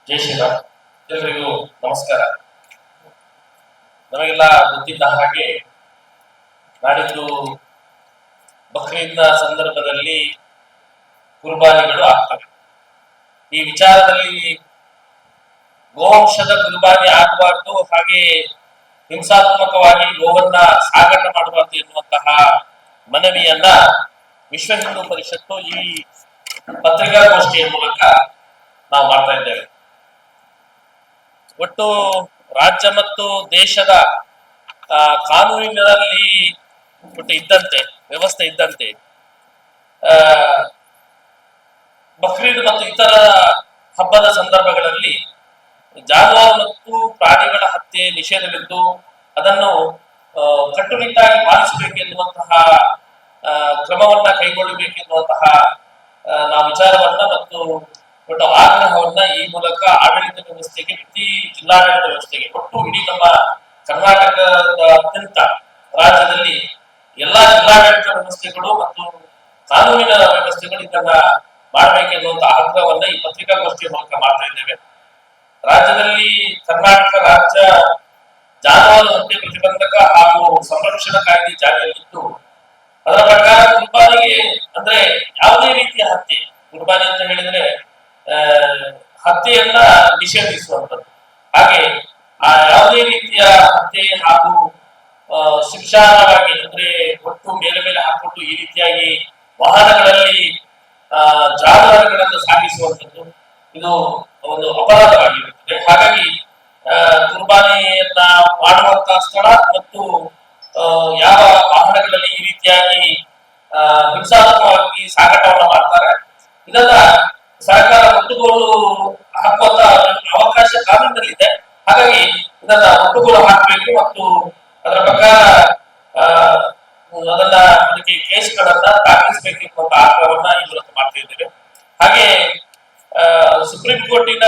ಜೈ ಶ್ರೀರಾಮ್. ಎಲ್ರಿಗೂ ನಮಸ್ಕಾರ. ನಮಗೆಲ್ಲ ಗೊತ್ತಿದ್ದ ಹಾಗೆ ನಾಡಿದ್ದು ಬಕ್ರೀದ್ನ ಸಂದರ್ಭದಲ್ಲಿ ಕುರ್ಬಾನಿಗಳು ಆಗ್ತವೆ. ಈ ವಿಚಾರದಲ್ಲಿ ಗೋವಂಶದ ಕುರ್ಬಾನಿ ಆಗಬಾರ್ದು, ಹಾಗೆ ಹಿಂಸಾತ್ಮಕವಾಗಿ ಗೋವನ್ನ ಸಾಗಾಟ ಮಾಡಬಾರ್ದು ಎನ್ನುವಂತಹ ಮನವಿಯನ್ನ ವಿಶ್ವ ಹಿಂದೂ ಪರಿಷತ್ತು ಈ ಪತ್ರಿಕಾಗೋಷ್ಠಿಯ ಮೂಲಕ ನಾವು ಮಾಡ್ತಾ ಇದ್ದೇವೆ. ಒಟ್ಟು ರಾಜ್ಯ ಮತ್ತು ದೇಶದ ಕಾನೂನಿನಲ್ಲಿ ಒಟ್ಟು ಇದ್ದಂತೆ ವ್ಯವಸ್ಥೆ ಇದ್ದಂತೆ ಬಕ್ರೀದ್ ಮತ್ತು ಇತರ ಹಬ್ಬದ ಸಂದರ್ಭಗಳಲ್ಲಿ ಜಾನುವಾರು ಮತ್ತು ಪ್ರಾಣಿಗಳ ಹತ್ಯೆ ನಿಷೇಧವಿದ್ದು ಅದನ್ನು ಕಟ್ಟುನಿಟ್ಟಾಗಿ ಪಾಲಿಸಬೇಕೆನ್ನುವಂತಹ ಕ್ರಮವನ್ನ ಕೈಗೊಳ್ಳಬೇಕೆನ್ನುವಂತಹ ನಾವು ವಿಚಾರವನ್ನ ಮತ್ತು ಒಟ್ಟು ಆಗ್ರಹವನ್ನ ಈ ಮೂಲಕ ಆಡಳಿತ ವ್ಯವಸ್ಥೆಗೆ, ಪ್ರತಿ ಜಿಲ್ಲಾಡಳಿತ ವ್ಯವಸ್ಥೆಗೆ, ಒಟ್ಟು ಇಡೀ ನಮ್ಮ ಕರ್ನಾಟಕದಾದ್ಯಂತ ರಾಜ್ಯದಲ್ಲಿ ಎಲ್ಲಾ ಜಿಲ್ಲಾಡಳಿತ ವ್ಯವಸ್ಥೆಗಳು ಮತ್ತು ಕಾನೂನಿನ ವ್ಯವಸ್ಥೆಗಳು ಇದನ್ನ ಮಾಡಬೇಕೆನ್ನುವಂತ ಆಗ್ರಹವನ್ನ ಈ ಪತ್ರಿಕಾಗೋಷ್ಠಿಯ ಮೂಲಕ ಮಾಡ್ತಾ ಇದ್ದೇವೆ. ರಾಜ್ಯದಲ್ಲಿ ಕರ್ನಾಟಕ ರಾಜ್ಯ ಜಾನುವಾರು ಹತ್ಯೆ ಪ್ರತಿಬಂಧಕ ಹಾಗೂ ಸಂರಕ್ಷಣಾ ಕಾಯ್ದೆ ಜಾರಿಯಲ್ಲಿದ್ದು ಅದರ ಪ್ರಕಾರ ಕುರ್ಬಾನಿಗೆ ಅಂದ್ರೆ ಯಾವುದೇ ರೀತಿಯ ಹತ್ಯೆ, ಕುರ್ಬಾನಿ ಅಂತ ಹೇಳಿದ್ರೆ ಹತ್ಯೆಯನ್ನ ನಿಷೇಧಿಸುವಂಥದ್ದು. ಹಾಗೆ ಯಾವುದೇ ರೀತಿಯ ಹತ್ಯೆ ಹಾಗೂ ಶಿಕ್ಷಾರ್ಹವಾಗಿ ಅಂದ್ರೆ ಒಟ್ಟು ಮೇಲೆ ಮೇಲೆ ಹಾಕೊಂಡು ಈ ರೀತಿಯಾಗಿ ವಾಹನಗಳಲ್ಲಿ ಜಾನುವಾರುಗಳನ್ನು ಸಾಗಿಸುವಂಥದ್ದು ಇದು ಒಂದು ಅಪರಾಧವಾಗಿರುತ್ತದೆ. ಹಾಗಾಗಿ ಕುರ್ಬಾನಿಯನ್ನ ಮಾಡುವಂತಹ ಸ್ಥಳ ಮತ್ತು ಯಾವ ವಾಹನಗಳಲ್ಲಿ ಈ ರೀತಿಯಾಗಿ ಹಿಂಸಾತ್ಮಕವಾಗಿ ಸಾಗಾಟವನ್ನ ಮಾಡ್ತಾರೆ ಇದನ್ನ ಸರ್ಕಾರ ಒಟ್ಟುಗೋಲು ಹಾಕುವಂತ ಅವಕಾಶ ಕಾನೂನಿನಲ್ಲಿದೆ. ಹಾಗಾಗಿ ಇದನ್ನ ಒಟ್ಟುಗೋಲು ಹಾಕಬೇಕು ಮತ್ತು ಅದರ ಪ್ರಕಾರ ಅದಕ್ಕೆ ಕೇಸ್ಗಳನ್ನ ದಾಖಲಿಸಬೇಕು ಎನ್ನುವಂತ ಆಗ್ರಹವನ್ನ ಈ ಮೂಲಕ ಮಾಡ್ತಾ ಇದ್ದೇವೆ. ಹಾಗೆ ಸುಪ್ರೀಂ ಕೋರ್ಟಿನ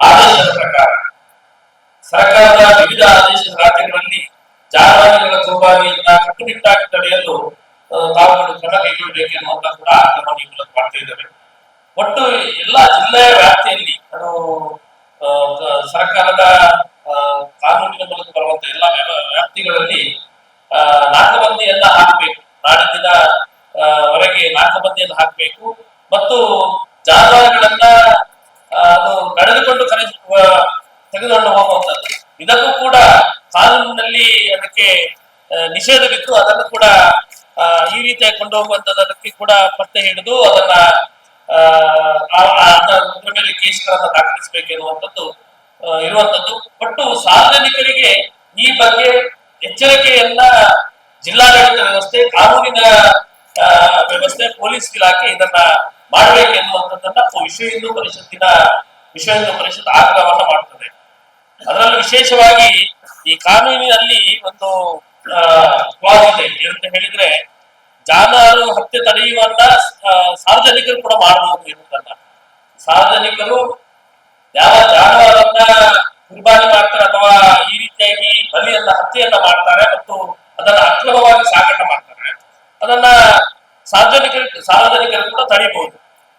ಆದೇಶದ ಪ್ರಕಾರ ಸರ್ಕಾರದ ವಿವಿಧ ಆದೇಶದ ರಾಜ್ಯಗಳಲ್ಲಿ ಜಾನುವಾರುಗಳ ಕುರ್ಬಾನಿಯನ್ನ ಕಟ್ಟುನಿಟ್ಟಾಗಿ ತಡೆಯಲು ತಾವುಗಳು ಕ್ರಮ ಕೈಗೊಳ್ಳಬೇಕೆನ್ನುವಂತ ಕೂಡ ಆಗ್ರಹವನ್ನು ಈ ಮೂಲಕ ಮಾಡ್ತಾ ಇದ್ದೇವೆ. ಒಟ್ಟು ಎಲ್ಲಾ ಜಿಲ್ಲೆಯ ವ್ಯಾಪ್ತಿಯಲ್ಲಿ ಅದು ಸರ್ಕಾರದ ಕಾನೂನಿನ ಮೂಲಕ ಬರುವಂತ ಎಲ್ಲಾ ವ್ಯಾಪ್ತಿಗಳಲ್ಲಿ ನಾಕಬಂದಿಯನ್ನ ಹಾಕಬೇಕು, ನಾಡಿನ ವರೆಗೆ ನಾಕಬಂದಿಯನ್ನು ಹಾಕಬೇಕು ಮತ್ತು ಜಾನುವಾರುಗಳನ್ನ ಅದು ನಡೆದುಕೊಂಡು ತೆಗೆದುಕೊಂಡು ಹೋಗುವಂಥದ್ದು ಇದಕ್ಕೂ ಕೂಡ ಕಾನೂನಿನಲ್ಲಿ ಅದಕ್ಕೆ ನಿಷೇಧವಿದ್ದು ಅದನ್ನು ಕೂಡ ಈ ರೀತಿಯಾಗಿ ಕೊಂಡು ಹೋಗುವಂಥದ್ದು ಅದಕ್ಕೆ ಕೂಡ ಪತ್ತೆ ಹಿಡಿದು ಅದನ್ನ ಅದರ ಮೇಲೆ ಕೇಸ್ಗಳನ್ನ ದಾಖಲಿಸಬೇಕೆನ್ನುವಂಥದ್ದು ಇರುವಂತದ್ದು. ಒಟ್ಟು ಸಾರ್ವಜನಿಕರಿಗೆ ಈ ಬಗ್ಗೆ ಎಚ್ಚರಿಕೆಯನ್ನ ಜಿಲ್ಲಾಡಳಿತ ವ್ಯವಸ್ಥೆ, ಕಾನೂನಿನ ವ್ಯವಸ್ಥೆ, ಪೊಲೀಸ್ ಇಲಾಖೆ ಇದನ್ನ ಮಾಡಬೇಕೆನ್ನುವಂಥದ್ದನ್ನ ವಿಶ್ವ ಹಿಂದೂ ಪರಿಷತ್ ಆಗ್ರಹವನ್ನ ಮಾಡ್ತದೆ. ಅದರಲ್ಲಿ ವಿಶೇಷವಾಗಿ ಈ ಕಾನೂನಿನಲ್ಲಿ ಒಂದು ಕ್ಲಾಸ್ ಇದೆ ಅಂತ ಹೇಳಿದ್ರೆ ಜಾನುವಾರು ಹತ್ಯೆ ತಡೆಯುವನ್ನ ಸಾರ್ವಜನಿಕರು ಕೂಡ ಮಾಡಬಹುದು ಎನ್ನುವುದನ್ನ. ಸಾರ್ವಜನಿಕರು ಯಾವ ಜಾನುವಾರನ್ನ ಕುರ್ಬಾನಿ ಮಾಡ್ತಾರೆ ಅಥವಾ ಈ ರೀತಿಯಾಗಿ ಬಲಿಯನ್ನ ಹತ್ಯೆಯನ್ನ ಮಾಡ್ತಾರೆ ಮತ್ತು ಅದನ್ನ ಅಕ್ರಮವಾಗಿ ಸಾಗಾಟ ಮಾಡ್ತಾರೆ ಅದನ್ನ ಸಾರ್ವಜನಿಕರು ಕೂಡ ತಡೆಯಬಹುದು.